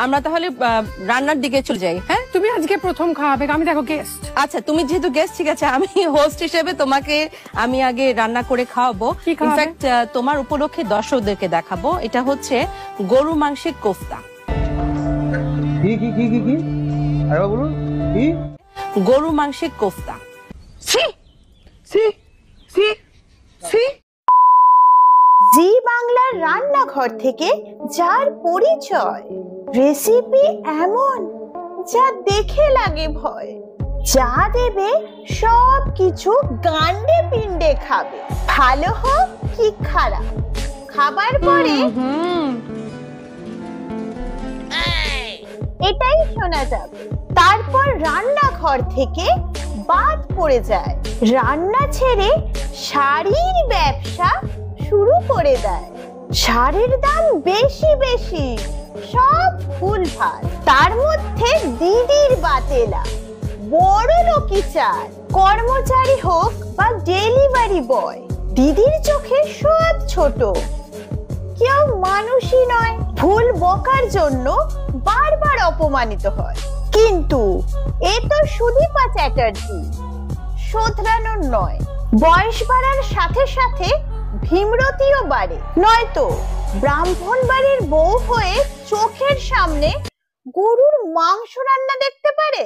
আমরা তাহলে রান্নার দিকে চলে যাই। হ্যাঁ, তুমি আজকে প্রথম খাওয়াবে, আমি দেখো গেস্ট। আচ্ছা, তুমি যেহেতু গেস্ট, ঠিক আছে, আমি হোস্ট হিসেবে তোমাকে আমি আগে রান্না করে খাওয়াবো। ইনফ্যাক্ট তোমার উপলক্ষে দর্শকদেরকে দেখাবো। এটা হচ্ছে গরু মাংসের কোফতা। কি কি কি কি কি আরে বলুন, কি? গরু মাংসের কোফতা। সি সি সি সি জি বাংলার রান্নাঘর থেকে যার পরিচয়, রেসিপি এমন যা দেখে লাগে ভয়, যা দেবে সব কিছু গান্ডে পিণ্ডে খাবে, ভালো হোক কি খারাপ, খাবার পরে এটাই শোনা যাবে। তারপর রান্নাঘর থেকে বাদ পড়ে যায়, রান্না ছেড়ে শাড়ির ব্যবসা শুরু করে দেয়। শাড়ির দাম বেশি বেশি, সব ভুলভাল, তার মধ্যে দিদির বাতেলা, বড় লোকি চার, কর্মচারী হোক বা ডেলিভারি বয়, দিদির চোখে সব ছোট, কেউ মানুষই নয়। ভুল বকার জন্য বারবার অপমানিত হয়, কিন্তু এ তো সুদীপা চ্যাটার্জি, শোধরানোর নয়। বয়স বাড়ার সাথে সাথে ভীমরতিও বাড়ে, নয়তো ব্রাহ্মণ বাড়ির বউ হয়ে চোখের সামনে গরুর মাংস রান্না দেখতে পারে।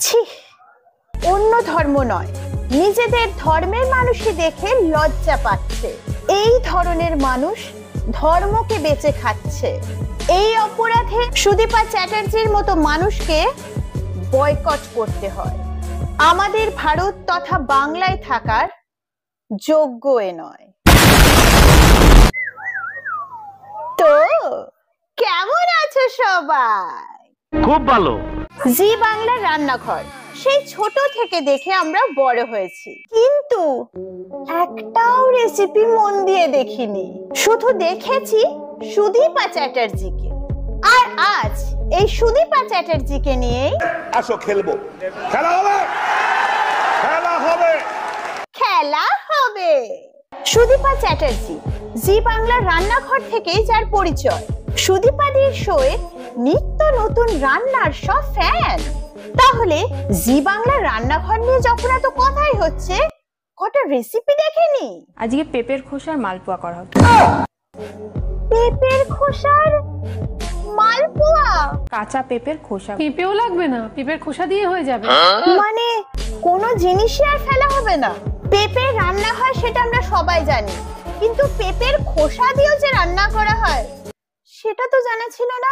ছি, অন্য ধর্ম নয়, নিজেদের ধর্মের মানুষই দেখে লজ্জা পাচ্ছে। এই ধরনের মানুষ ধর্মকে বেঁচে খাচ্ছে। এই অপরাধে সুদীপা চ্যাটার্জির মতো মানুষকে বয়কট করতে হয়। আমাদের ভারত তথা বাংলায় থাকার যোগ্য এ নয়। তো কেমন আছো সবাই? খুব ভালো। জি বাংলার রান্নাঘর সেই ছোট থেকে দেখে আমরা বড় হয়েছি, কিন্তু একটাও রেসিপি মন দিয়ে দেখিনি। শুধু দেখেছি সুদীপা চ্যাটার্জিকে, আর আজ এই সুদীপা চ্যাটার্জিকে নিয়েই আসো খেলবো। খেলা হবে, খেলা হবে, খেলা হবে। সুদীপা চ্যাটার্জি জি বাংলার রান্নাঘর থেকেই যার পরিচয়। সুদীপাদির শোয়ে নিত্য নতুন রান্নার সব ফ্যান। তাহলে জি বাংলার রান্নাঘর নিয়ে যখন এত কথাই হচ্ছে, কটা রেসিপি দেখেনি। আজকে পেঁপের খোসার মালপোয়া করা হতো। পেঁপের খোসার মালপোয়া? কাঁচা পেঁপের খোসা। পেঁপেও লাগবে না, পেঁপের খোসা দিয়ে হয়ে যাবে। মানে কোনো জিনিসই আর ফেলা হবে না। পেঁপে রান্না হয় সেটা আমরা সবাই জানি, কিন্তু পেঁপের খোসা দিয়েও যে রান্না করা হয় সেটা তো জানা ছিল না।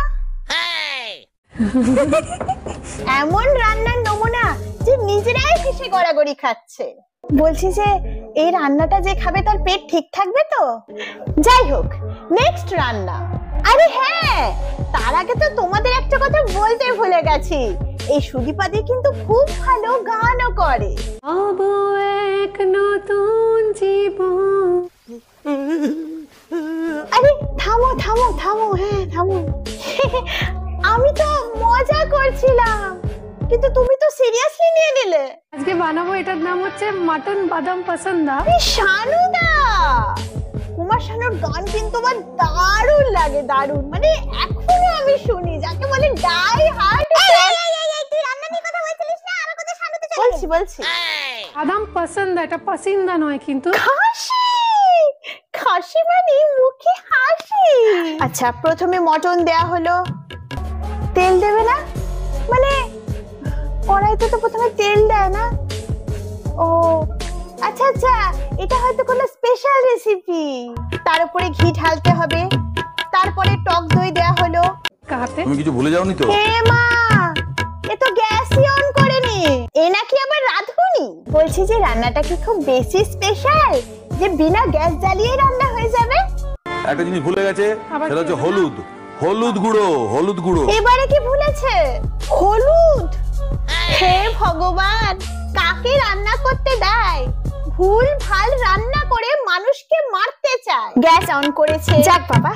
এমন রান্নার নমুনা যে নিজেরাই হেসে গড়াগড়ি খাচ্ছে। বলছি যে এই রান্নাটা যে খাবে তার পেট ঠিক থাকবে তো? যাই হোক, নেক্সট রান্না। আরে হ্যাঁ, তার আগে তো তোমাদের একটা কথা বলতে ভুলে গেছি, এই সুদীপাদি কিন্তু খুব ভালো গানও করে। এক নতুন জীবন। আরে থামো থামো থামো, হ্যাঁ থামো। আমি তো মজা করছিলাম, কিন্তু তুমি তো সিরিয়াসলি নিয়ে নিলে। আজকে বানাবো, এটার নাম হচ্ছে মাটন বাদাম পছন্দা। শানুদা, কুমার শানুর গান কিন্তু আমার দারুণ লাগে, দারুণ, মানে এখনো আমি শুনি, যাকে বলে ডাই হার্ড। তুই রান্না নিয়ে কথা বলছিলিস না, আমার কথা শানুতে চলে বলছি বলছি। বাদাম পছন্দা, এটা পছন্দা নয় কিন্তু। খাসি, খাসি মানে মুখে হাসি। আচ্ছা, প্রথমে মটন দেয়া হলো, তেল দেবে না? মানে কড়াইতে তো প্রথমে তেল দেয় না? ও আচ্ছা আচ্ছা, এটা হয়তো কোনো স্পেশাল রেসিপি। তার উপরে ঘি ঢালতে হবে, তারপরে টক দই দেয়া হলো। কাতে তুমি কিছু ভুলে যাওনি তো? হে মা, এ তো গ্যাসই অন করেনি, এ নাকি আবার রাঁধুনি। বলছি যে রান্নাটা কি খুব বেশি স্পেশাল যে বিনা গ্যাস জ্বালিয়ে রান্না হয়ে যাবে? একটা জিনিস ভুলে গেছে, সেটা হচ্ছে হলুদ। হলুদ গুঁড়ো, হলুদ গুঁড়ো। এবারে কি ভুলেছে? হলুদ? হে ভগবান, কাকে রান্না করতে দেয়? ভুল ভাল রান্না করে মানুষকে মারতে চায়। গ্যাস অন করেছে, যাক বাবা।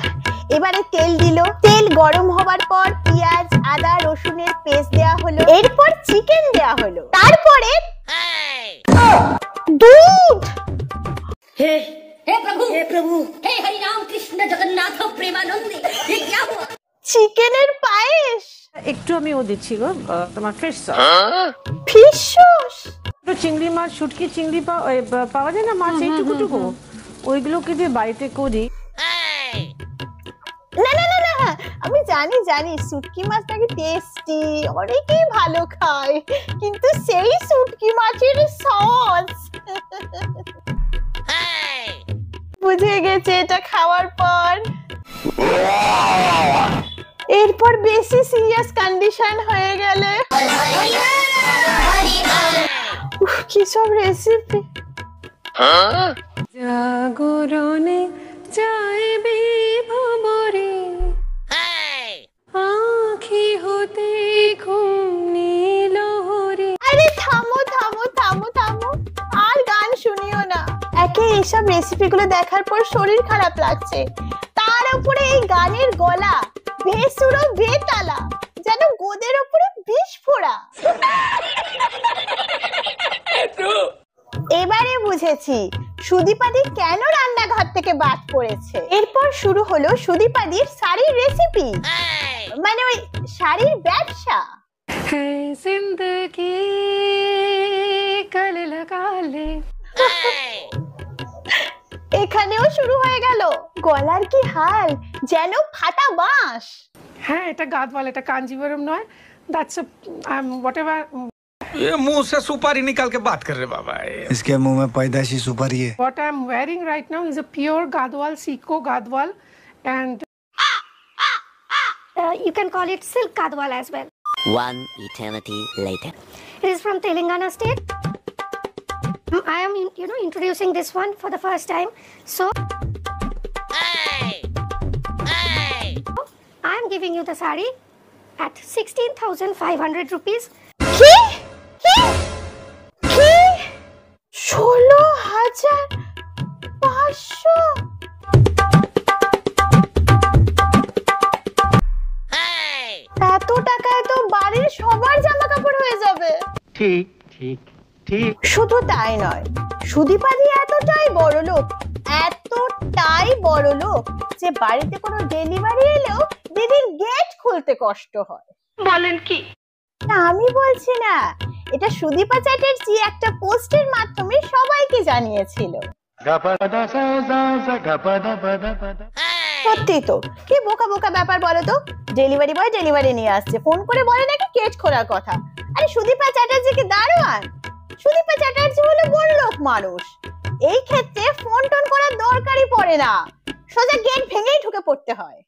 এবারে তেল দিল, তেল গরম হবার পর পেঁয়াজ আদা রসুনের পেস্ট দেয়া হলো, এরপর চিকেন দেয়া হলো, তারপরে दूध। हे हे प्रभु, हे हरि राम कृष्ण जगन्नाथ प्रेमानंद, ये क्या हुआ? চিকেনের পায়েস, একটু আমি ও দিচ্ছি গো তোমার ফিশ সস, ফিশ সস, একটু চিংড়ি মাছ, শুটকি চিংড়ি পাওয়া যায় না মাছ, এইটুকুটুকু ওইগুলোকে দিয়ে বাড়িতে করি। না না না না, আমি জানি জানি শুটকি মাছ নাকি টেস্টি, অনেকেই ভালো খায়, কিন্তু সেই শুটকি মাছের সস বুঝে গেছে এটা খাওয়ার পর। এরপর বেশি সিরিয়াস কন্ডিশন হয়ে গেলে কি সব রেসিপি। জাগরণে যাইবে ভবরে, আঁখি হতে ঘুম নীল হরে। আরে থামো থামো থামো থামো, আর গান শুনিও না। একে এইসব রেসিপিগুলো দেখার পর শরীর খারাপ লাগছে, তার উপরে এই গানের গলা বেসুরো বেতালা, যেন গোদের উপরে বিষ ফোড়া। এবারে বুঝেছি সুদীপাদি কেন রান্নাঘর থেকে বাদ পড়েছে। এরপর শুরু হলো সুদীপাদির শাড়ির রেসিপি, মানে ওই শাড়ির ব্যবসা। হ্যাঁ জিন্দগি গলে লাগা লে। এখানেও শুরু হয়ে গেল, গলার কি হাল, যেন ফাটা বাঁশ। হ্যাঁ এটা গাদওয়াল, এটা কাঞ্জিভরম নয়। দ্যাটস whatever ये मुंह से सुपारी निकाल के बात कर रहे बाबा। इसके मुंह में पैदाइशी सुपारी है। what I'm wearing right now is a pure Gadwal, Siko Gadwal, and you can call it silk Gadwal as well. One eternity later. It is from Telangana state. I am, introducing this one for the first time. So, I am giving you the sari at 16,500 rupees. কি কি কি 16,500? এত টাকায় তো বাড়ির সবার জামা কাপড় হয়ে যাবে। ठीक ठीक ठीक। শুধু তাই নয়, সুদীপাদি এতটাই বড়লোক যে বাড়িতে কোনো ডেলিভারি এলেও দিদির গেট খুলতে কষ্ট হয়। বলেন কি? না আমি বলছি না, এটা সুদীপা চ্যাটার্জি একটা পোস্টের মাধ্যমে সবাইকে জানিয়েছিল। সত্যি তো, কি বোকা বোকা ব্যাপার বলো তো। ডেলিভারি বয় ডেলিভারি নিয়ে আসছে, ফোন করে বলে নাকি গেট খোলার কথা। আরে সুদীপা চ্যাটার্জি কি দারোয়ান? সুদীপা চ্যাটার্জি হলো বড়লোক মানুষ, এই ক্ষেত্রে ফোন টোন করার দরকারই পড়ে না, সোজা গেট ভেঙেই ঢুকে পড়তে হয়।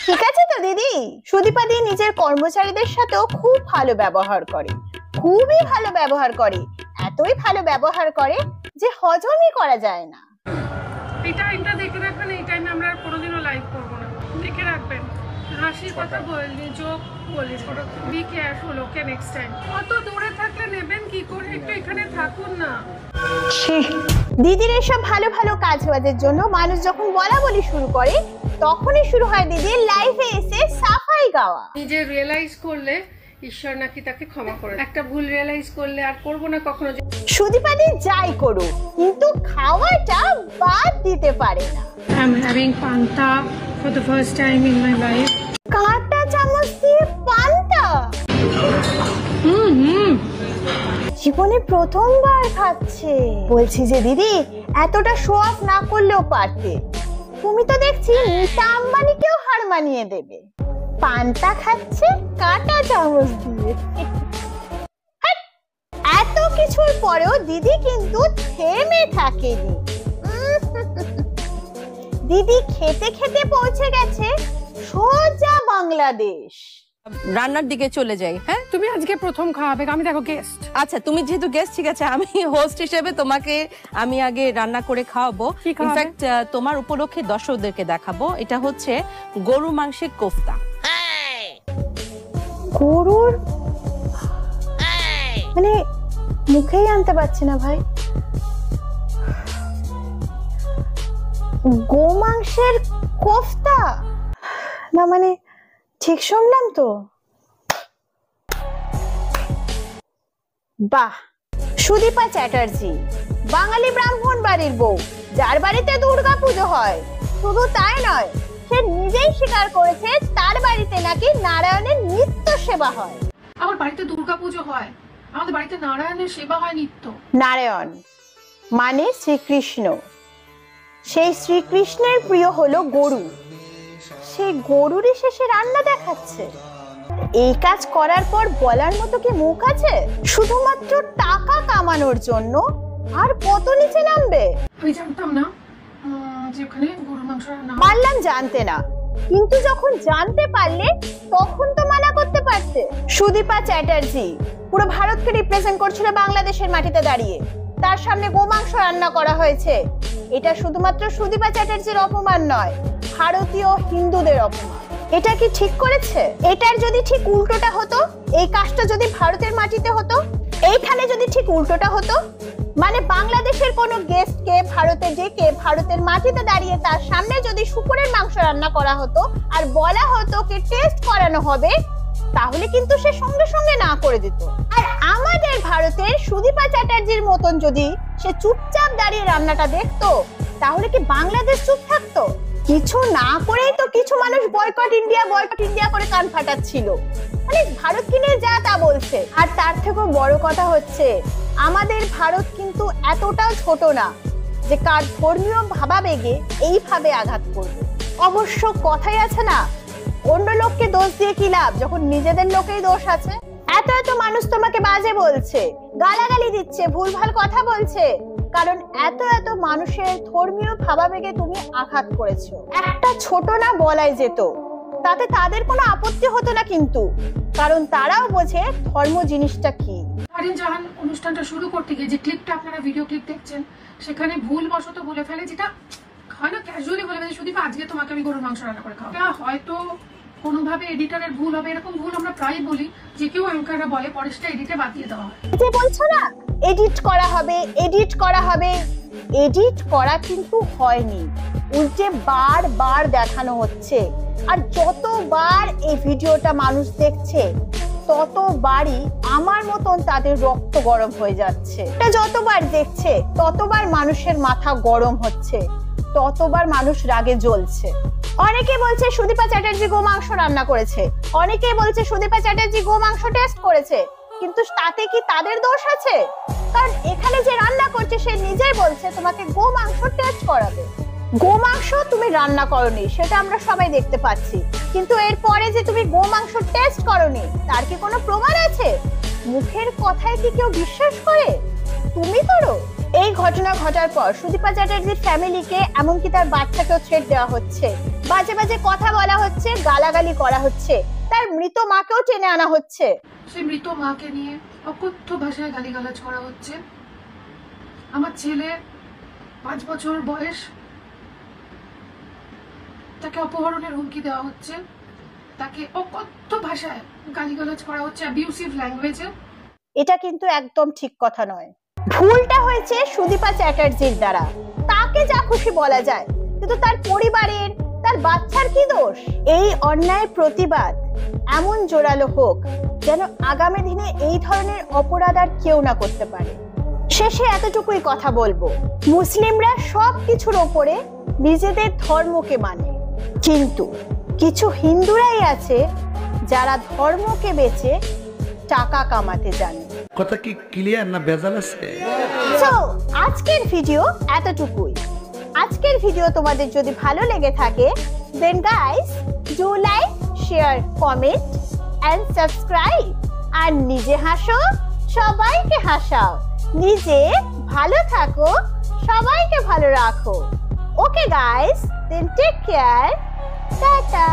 ঠিক আছে তো দিদি। সুদীপাদি নিজের কর্মচারীদের সাথেও খুব ভালো ব্যবহার করে, খুবই ভালো ব্যবহার করে, এতই ভালো ব্যবহার করে যে হজমই করা যায় না। এই টাইমটা দেখে রাখবেন, এই টাইমে আমরা কোনোদিনও লাইভ করবো না, দেখে রাখবেন। হাসির কথা বললি, জোক বললি, be careful, okay next time. অত দূরে থাকলে নেবেন কি করে, একটু এখানে থাকুন না। দিদির এসব ভালো ভালো কাজ বাজের জন্য মানুষ যখন বলা বলি শুরু করে, তখনই শুরু হয় দিদির লাইফে এসে সাফাই গাওয়া। নিজে রিয়েলাইজ করলে ঈশ্বর নাকি তাকে ক্ষমা করে, একটা ভুল রিয়েলাইজ করলে আর করবো না কখনো। সুদীপাদি যাই করুক, কিন্তু খাওয়াটা বাদ দিতে পারে না। I'm having panta for the first time in my life. কাঁটা চামচ দিয়ে পান্তা জীবনে প্রথমবার খাচ্ছে। বলছি যে দিদি, এতটা শো অফ না করলেও পারতে। তুমি তো দেখছি নীতা আম্বানিকেও হার মানিয়ে দেবে। পান্তা খাচ্ছে কাঁটা চামচ দিয়ে। এত কিছুর পরেও দিদি কিন্তু থেমে থাকেনি। দিদি খেতে খেতে পৌঁছে গেছে সোজা বাংলাদেশ। রান্নার দিকে চলে যাই। হ্যাঁ, তুমি আজকে প্রথম খাওয়াবে, আমি দেখো গেস্ট। আচ্ছা তুমি যেহেতু গেস্ট, ঠিক আছে, আমি হোস্ট হিসেবে তোমাকে আমি আগে রান্না করে খাওয়াবো। ইনফ্যাক্ট তোমার উপলক্ষে দর্শকদেরকে দেখাবো। এটা হচ্ছে গরু মাংসের কোফতা। গরুর মানে মুখেই আনতে পারছি না ভাই। গো মাংসের কোফতা না, মানে ঠিক শুনলাম তো? বাহ, সুদীপা চ্যাটার্জি বাঙালি ব্রাহ্মণ বাড়ির বউ, যার বাড়িতে দুর্গা পুজো হয়। শুধু তাই নয়, সে নিজেই স্বীকার করেছে তার বাড়িতে নাকি নারায়ণের নিত্য সেবা হয়। আমার বাড়িতে দুর্গাপুজো হয়, আমাদের বাড়িতে নারায়ণের সেবা হয় নিত্য। নারায়ণ মানে শ্রীকৃষ্ণ, সেই শ্রীকৃষ্ণের প্রিয় হলো গরু, সেই গরুরই শেষে রান্না দেখাচ্ছে। এই কাজ করার পর বলার মতো কি মুখ আছে? শুধুমাত্র টাকা কামানোর জন্য আর কত নিচে নামবে? আমি জানতাম না যে ওখানে গরুর মাংস রান্না হয়। পারলাম জানতে না, কিন্তু যখন জানতে পারলে তখন তো মানা করতে পারতে। সুদীপা চ্যাটার্জি পুরো ভারতকে রিপ্রেজেন্ট করছিল বাংলাদেশের মাটিতে দাঁড়িয়ে, তার সামনে গোমাংস রান্না করা হয়েছে। এটা শুধুমাত্র সুদীপা চ্যাটার্জির অপমান নয়, ভারতীয় হিন্দুদের অপমান। এটা কি ঠিক করেছে? এটার যদি ঠিক উল্টোটা হতো, এই কাজটা যদি ভারতের মাটিতে হতো, এইখানে যদি ঠিক উল্টোটা হতো, মানে বাংলাদেশের কোনো গেস্টকে ভারতে ডেকে ভারতের মাটিতে দাঁড়িয়ে তার সামনে যদি শুকরের মাংস রান্না করা হতো আর বলা হতো কি টেস্ট করানো হবে, তাহলে কিন্তু সে সঙ্গে সঙ্গে না করে দিত। আর আমাদের ভারতের সুদীপা চ্যাটার্জির মতন যদি সে চুপচাপ দাঁড়িয়ে রান্নাটা দেখতো, তাহলে কি বাংলাদেশ চুপ থাকতো? কিছু না করেই তো কিছু মানুষ বয়কট ইন্ডিয়া করে কান ফাটাচ্ছিল, মানে ভারত কিনে যা তা বলছে। আর তার থেকেও বড় কথা হচ্ছে, আমাদের ভারত কিন্তু এতটাও ছোট না যে কার ধর্মীয় ভাবাবেগে এইভাবে আঘাত করবে। অবশ্য কথাই আছে না, অন্য লোককে দোষ দিয়ে কি লাভ যখন নিজেদের লোকেই দোষ আছে। এত এত মানুষ তোমাকে বাজে বলছে, গালাগালি দিচ্ছে, ভুলভাল কথা বলছে, কারণ এত এত মানুষের ধর্মীয় ভাবাবেগে তুমি আঘাত করেছো। একটা ছোট না বলাই যেত, তাতে তাদের কোনো আপত্তি হতো না, কিন্তু কারণ তারাও বোঝে ধর্ম জিনিসটা কি। জাহান অনুষ্ঠানটা শুরু করতে গিয়ে যে ক্লিপটা আপনারা ভিডিও ক্লিপ দেখছেন, সেখানে ভুলবশত বলে ফেলে, যেটা হয় না ক্যাজুয়ালি বলে ফেলে, শুধু আজকে তোমাকে আমি গরুর মাংস রান্না করে খাওয়াবো। এটা হয়তো কোনোভাবে এডিটরের ভুল হবে, এরকম ভুল আমরা প্রায় বলি, যে কেউ অ্যাঙ্কাররা বলে পরে সেটা এডিটে বাদ দিয়ে দেওয়া হয়। যে বলছো না এডিট করা হবে, এডিট করা কিন্তু হয়নি, উল্টে বারবার দেখানো হচ্ছে। আর যতবার এই ভিডিওটা মানুষ দেখছে, ততবারই আমার মতন তাদের রক্ত গরম হয়ে যাচ্ছে। এটা যতবার দেখছে ততবার মানুষের মাথা গরম হচ্ছে, ততবার মানুষ রাগে জ্বলছে। অনেকে বলছে সুদীপা চ্যাটার্জি গোমাংস রান্না করেছে, অনেকে বলছে সুদীপা চ্যাটার্জি গোমাংস টেস্ট করেছে, কিন্তু তাতে কি তাদের দোষ আছে? কারণ এখানে যে রান্না করছে সে নিজেই বলছে তোমাকে গোমাংস টেস্ট করাবে। গোমাংস তুমি রান্না করনি সেটা আমরা সবাই দেখতে পাচ্ছি, কিন্তু এরপরে যে তুমি গোমাংস টেস্ট করনি তার কি কোনো প্রমাণ আছে? মুখের কথায় কি কেউ বিশ্বাস করে? তুমি করো। এই ঘটনা ঘটার পর সুদীপা চ্যাটার্জির ফ্যামিলিকে, এমনকি তার বাচ্চাকেও থ্রেট দেওয়া হচ্ছে, বাজে বাজে কথা বলা হচ্ছে, গালাগালি করা হচ্ছে, তার মৃত মাকেও টেনে আনা হচ্ছে। সেই মৃত মাকে নিয়ে অকথ্য ভাষায় গালিগালাজ করা হচ্ছে। আমার ছেলে 5 বছর বয়স, তাকে অপহরণের হুমকি দেওয়া হচ্ছে, তাকে অকথ্য ভাষায় গালিগালাজ করা হচ্ছে, অ্যাবিউসিভ ল্যাঙ্গুয়েজে। এটা কিন্তু একদম ঠিক কথা নয়। ভুলটা হয়েছে সুদীপা চ্যাটার্জির দ্বারা, তাকে যা খুশি বলা যায়, কিন্তু তার পরিবারের, তার বাচ্চার কি দোষ? এই অন্যায় প্রতিবাদ এমন জোরালো হোক যেন আগামী দিনে এই ধরনের অপরাধ আর কেউ না করতে পারে। শেষে এতটুকুই কথা বলবো, মুসলিমরা সব কিছুর ওপরে নিজেদের ধর্মকে মানে, কিন্তু কিছু হিন্দুরাই আছে যারা ধর্মকে বেচে টাকা কামাতে জানে। কথা কি ক্লিয়ার না ভেজাল আছে? সো আজকের ভিডিও এতটুকুই। আজকের ভিডিও তোমাদের যদি ভালো লেগে থাকে, then guys do like, share, comment and subscribe। আর নিজে হাসো, সবাইকে হাসাও, নিজে ভালো থাকো, সবাইকে ভালো রাখো। Okay guys, then take care, tata.